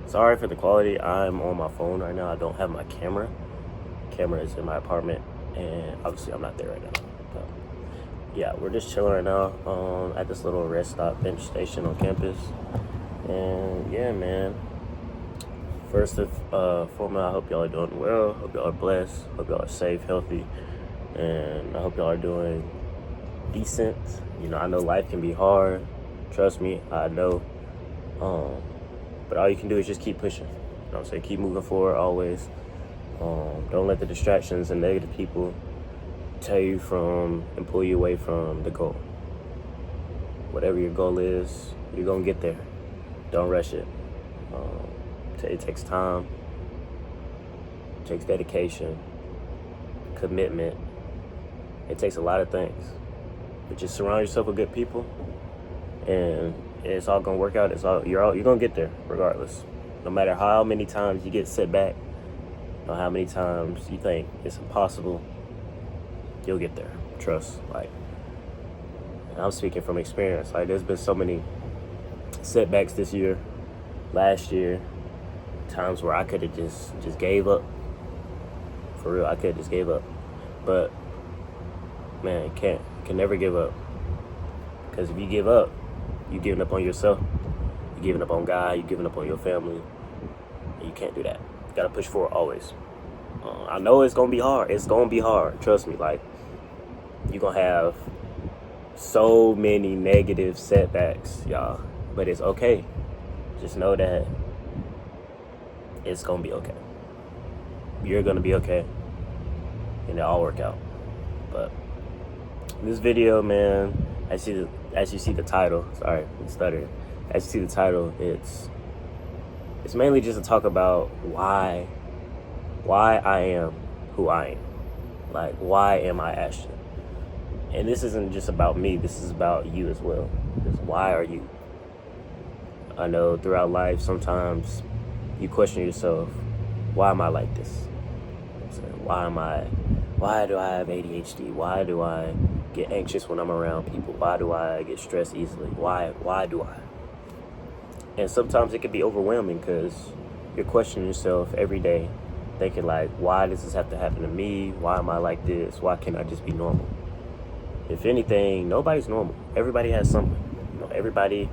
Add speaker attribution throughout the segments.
Speaker 1: Sorry for the quality. I'm on my phone right now. I don't have my camera. Camera is in my apartment, and obviously I'm not there right now. But yeah, we're just chilling right now at this little rest stop bench station on campus. And yeah, man. First and foremost, I hope y'all are doing well. Hope y'all are blessed. Hope y'all are safe, healthy, and I hope y'all are doing decent. I know life can be hard. Trust me, I know. But all you can do is just keep pushing. You know what I'm saying? Keep moving forward always. Don't let the distractions and negative people pull you away from the goal. Whatever your goal is, you're gonna get there. Don't rush it. It takes time. It takes dedication, commitment. It takes a lot of things. But just surround yourself with good people, and it's all gonna work out. You're gonna get there regardless. No matter how many times you get set back, or how many times you think it's impossible, you'll get there. Trust. And I'm speaking from experience. There's been so many setbacks this year, last year, times where I could have just gave up. For real, I could have just gave up. But man, can never give up. Because if you give up, you're giving up on yourself. You're giving up on God. You're giving up on your family. And you can't do that. You gotta push forward always. I know it's gonna be hard. It's gonna be hard. Trust me. You're gonna have so many negative setbacks, y'all. But it's okay. Just know that it's gonna be okay. You're gonna be okay. And it'll all work out. But this video, man, as you see the title, sorry, I'm stuttering. As you see the title, it's mainly just to talk about why I am who I am. Why am I Ashton? And this isn't just about me, this is about you as well. Just why are you? I know throughout life, sometimes you question yourself, why am I like this? Why do I have ADHD? Why do I get anxious when I'm around people? Why do I get stressed easily? Why do I? And sometimes it can be overwhelming because you're questioning yourself every day, thinking why does this have to happen to me? Why am I like this? Why can't I just be normal? If anything, nobody's normal. Everybody has something. Everybody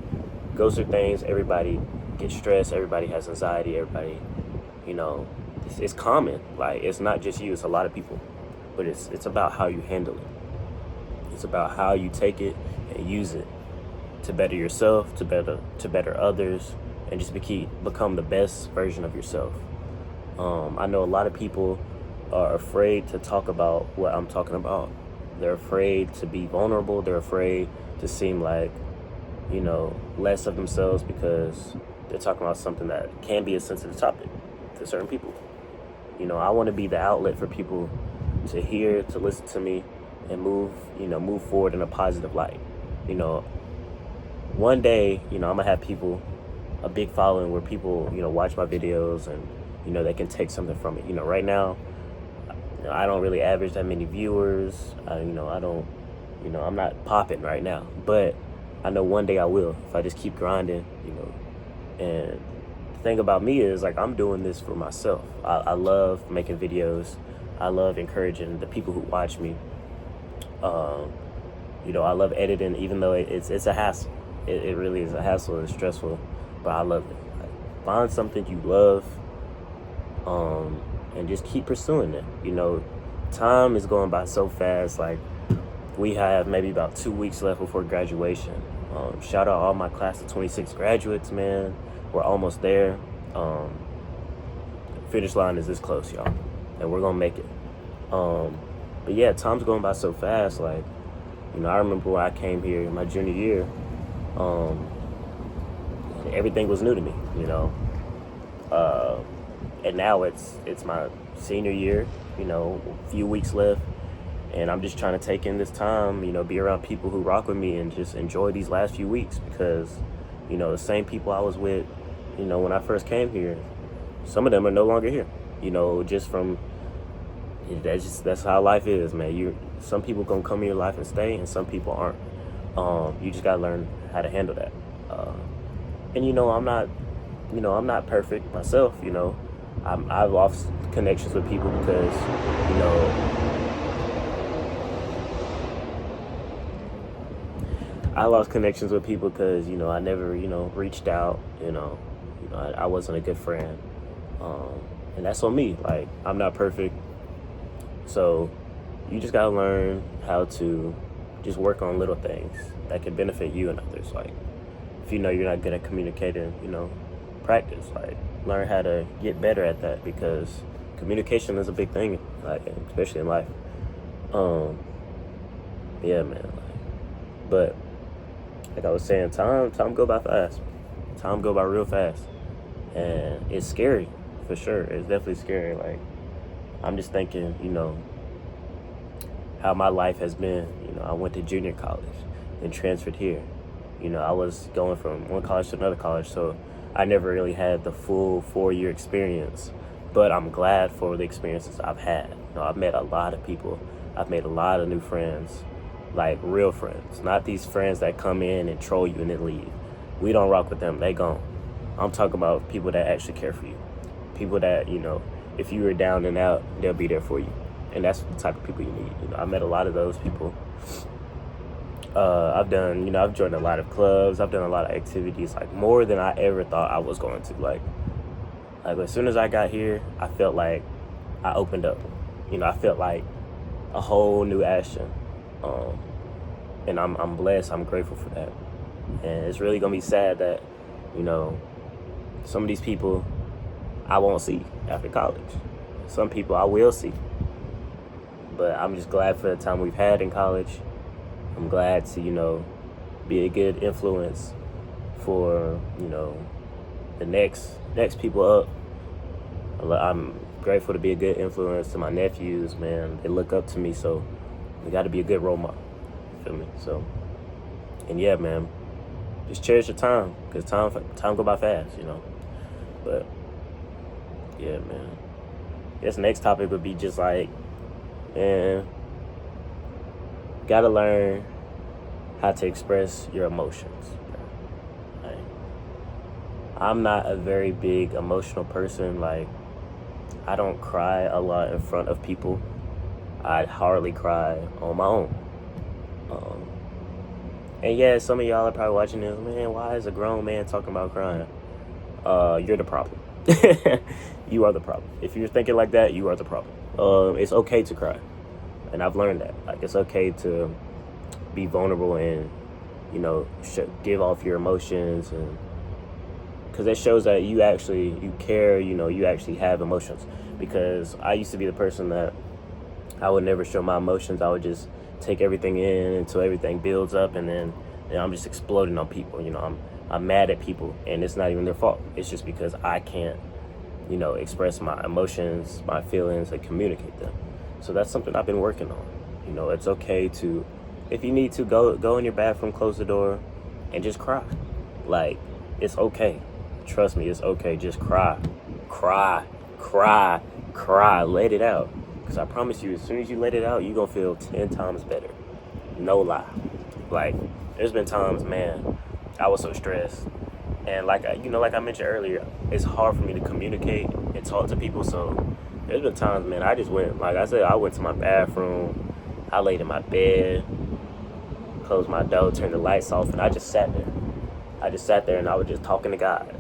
Speaker 1: goes through things. Everybody gets stressed. Everybody has anxiety. Everybody, it's common. It's not just you. It's a lot of people. But it's about how you handle it. It's about how you take it and use it to better yourself, to better others, and just become the best version of yourself. I know a lot of people are afraid to talk about what I'm talking about. They're afraid to be vulnerable. They're afraid to seem less of themselves because they're talking about something that can be a sensitive topic to certain people. I want to be the outlet for people to hear, to listen to me, and move forward in a positive light. One day, I'm gonna have a big following where people, watch my videos and, they can take something from it. Right now, I don't really average that many viewers. I'm not popping right now, but I know one day I will if I just keep grinding, And the thing about me is I'm doing this for myself. I love making videos. I love encouraging the people who watch me. I love editing, even though it's a hassle. It really is a hassle. It's stressful, but I love it. Find something you love, and just keep pursuing it. Time is going by so fast. We have maybe about 2 weeks left before graduation. Shout out all my class of 26 graduates, man. We're almost there. Finish line is this close, y'all, and we're gonna make it. But yeah, time's going by so fast. I remember when I came here in my junior year, everything was new to me, and now it's my senior year, a few weeks left, and I'm just trying to take in this time, be around people who rock with me and just enjoy these last few weeks because, the same people I was with, when I first came here, some of them are no longer here, just from, that's how life is, man. Some people gonna come in your life and stay, and some people aren't. You just gotta learn how to handle that. And I'm not you know, I'm not perfect myself, you know. I've lost connections with people because, you know, I lost connections with people because, you know, I never, you know, reached out, I wasn't a good friend. And that's on me. Like, I'm not perfect. So you just gotta learn how to just work on little things that can benefit you and others. Like, if you know you're not good at communicating, you know, practice. Like, learn how to get better at that, because communication is a big thing, like, especially in life. Yeah, man. But like I was saying, time go by fast. Time go by real fast, and it's scary for sure. It's definitely scary. Like, I'm just thinking, you know, how my life has been. You know, I went to junior college, then transferred here. You know, I was going from one college to another college, so I never really had the full 4-year experience. But I'm glad for the experiences I've had. You know, I've met a lot of people. I've made a lot of new friends, like real friends, not these friends that come in and troll you and then leave. We don't rock with them. They gone. I'm talking about people that actually care for you. People that, you know, if you were down and out, they'll be there for you. And that's the type of people you need. You know, I met a lot of those people. I've joined a lot of clubs. I've done a lot of activities, like more than I ever thought I was going to. Like as soon as I got here, I felt like I opened up. You know, I felt like a whole new Ashton. And I'm blessed. I'm grateful for that. And it's really gonna be sad that, you know, some of these people I won't see after college. Some people I will see. But I'm just glad for the time we've had in college. I'm glad to, you know, be a good influence for, you know, the next people up. I'm grateful to be a good influence to my nephews, man. They look up to me, so we got to be a good role model. Feel me? So, and yeah, man, just cherish your time, because time go by fast, you know. But yeah, man. This next topic would be just like, man, gotta learn how to express your emotions. Like, I'm not a very big emotional person. Like, I don't cry a lot in front of people. I hardly cry on my own. And yeah, some of y'all are probably watching this, man, why is a grown man talking about crying? You're the problem. You are the problem. If you're thinking like that, you are the problem. It's okay to cry. And I've learned that. Like, it's okay to be vulnerable and, you know, give off your emotions, and because it shows that you care, you know, you actually have emotions. Because I used to be the person that I would never show my emotions. I would just take everything in until everything builds up, and then I'm just exploding on people. You know, I'm mad at people, and it's not even their fault. It's just because I can't, you know, express my emotions, my feelings, and communicate them. So that's something I've been working on. You know, it's okay to, if you need to, go in your bathroom, close the door, and just cry. Like, it's okay. Trust me, it's okay. Just cry. Let it out. Because I promise you, as soon as you let it out, you're going to feel 10 times better. No lie. Like, there's been times, man, I was so stressed. And like I mentioned earlier, it's hard for me to communicate and talk to people. So there's been times, man, I just went, like I said, I went to my bathroom. I laid in my bed, closed my door, turned the lights off, and I just sat there. And I was just talking to God,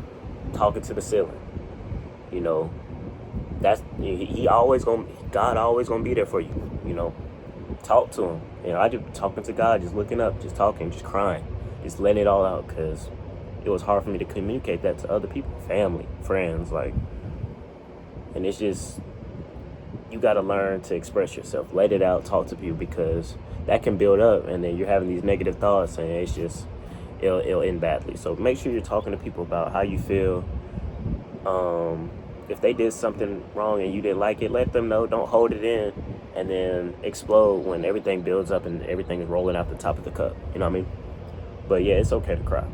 Speaker 1: talking to the ceiling. You know, God always gonna be there for you. You know, talk to him. You know, I just talking to God, just looking up, just talking, just crying, just letting it all out, because it was hard for me to communicate that to other people, family, friends, like. And it's just, you got to learn to express yourself, let it out, talk to people, because that can build up, and then you're having these negative thoughts, and it's just, it'll end badly. So make sure you're talking to people about how you feel. If they did something wrong and you didn't like it, let them know. Don't hold it in and then explode when everything builds up and everything is rolling out the top of the cup. You know what I mean? But yeah, it's okay to cry.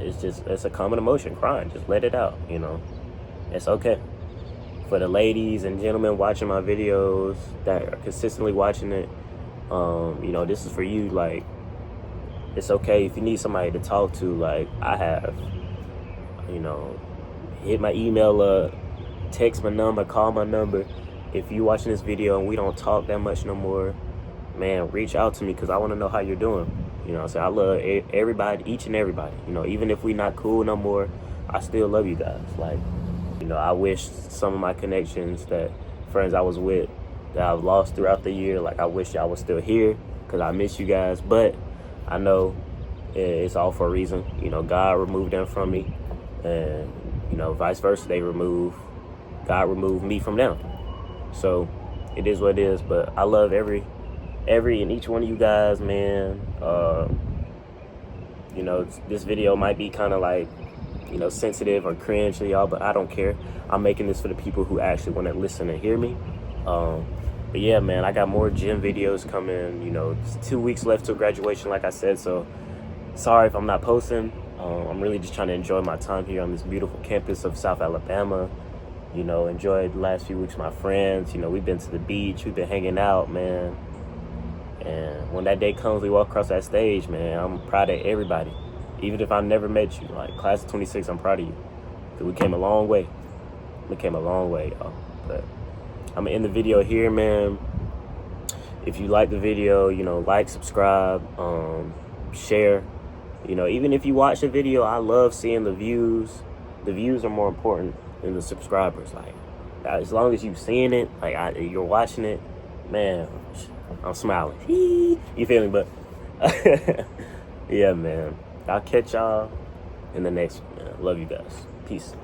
Speaker 1: It's a common emotion, crying. Just let it out, you know. It's okay. For the ladies and gentlemen watching my videos that are consistently watching it, you know, this is for you. Like, it's okay if you need somebody to talk to. Like, I have, you know, hit my email up, text my number, call my number. If you watching this video and we don't talk that much no more, man, reach out to me, because I want to know how you're doing. You know what I'm saying? I love everybody, each and everybody. You know, even if we not cool no more, I still love you guys. Like, you know, I wish some of my connections, that friends I was with that I've lost throughout the year, like, I wish y'all was still here, because I miss you guys. But I know it's all for a reason. You know, God removed them from me, and, you know, vice versa, God removed me from them. So it is what it is. But I love every and each one of you guys, man. You know, this video might be kind of like, you know, sensitive or cringe to y'all, but I don't care. I'm making this for the people who actually want to listen and hear me. But yeah, man, I got more gym videos coming. You know, it's 2 weeks left till graduation, like I said, so sorry if I'm not posting. I'm really just trying to enjoy my time here on this beautiful campus of South Alabama. You know, enjoy the last few weeks with my friends. You know, we've been to the beach, we've been hanging out, man. And when that day comes, we walk across that stage, man, I'm proud of everybody. Even if I never met you, like, class of 26, I'm proud of you. Because we came a long way. We came a long way, y'all. But I'm gonna end the video here, man. If you like the video, you know, like, subscribe, share. You know, even if you watch the video, I love seeing the views. The views are more important than the subscribers. Like, as long as you're seeing it, like, you're watching it, man, I'm smiling. You feel me? But yeah, man, I'll catch y'all in the next one, man. Love you guys. Peace.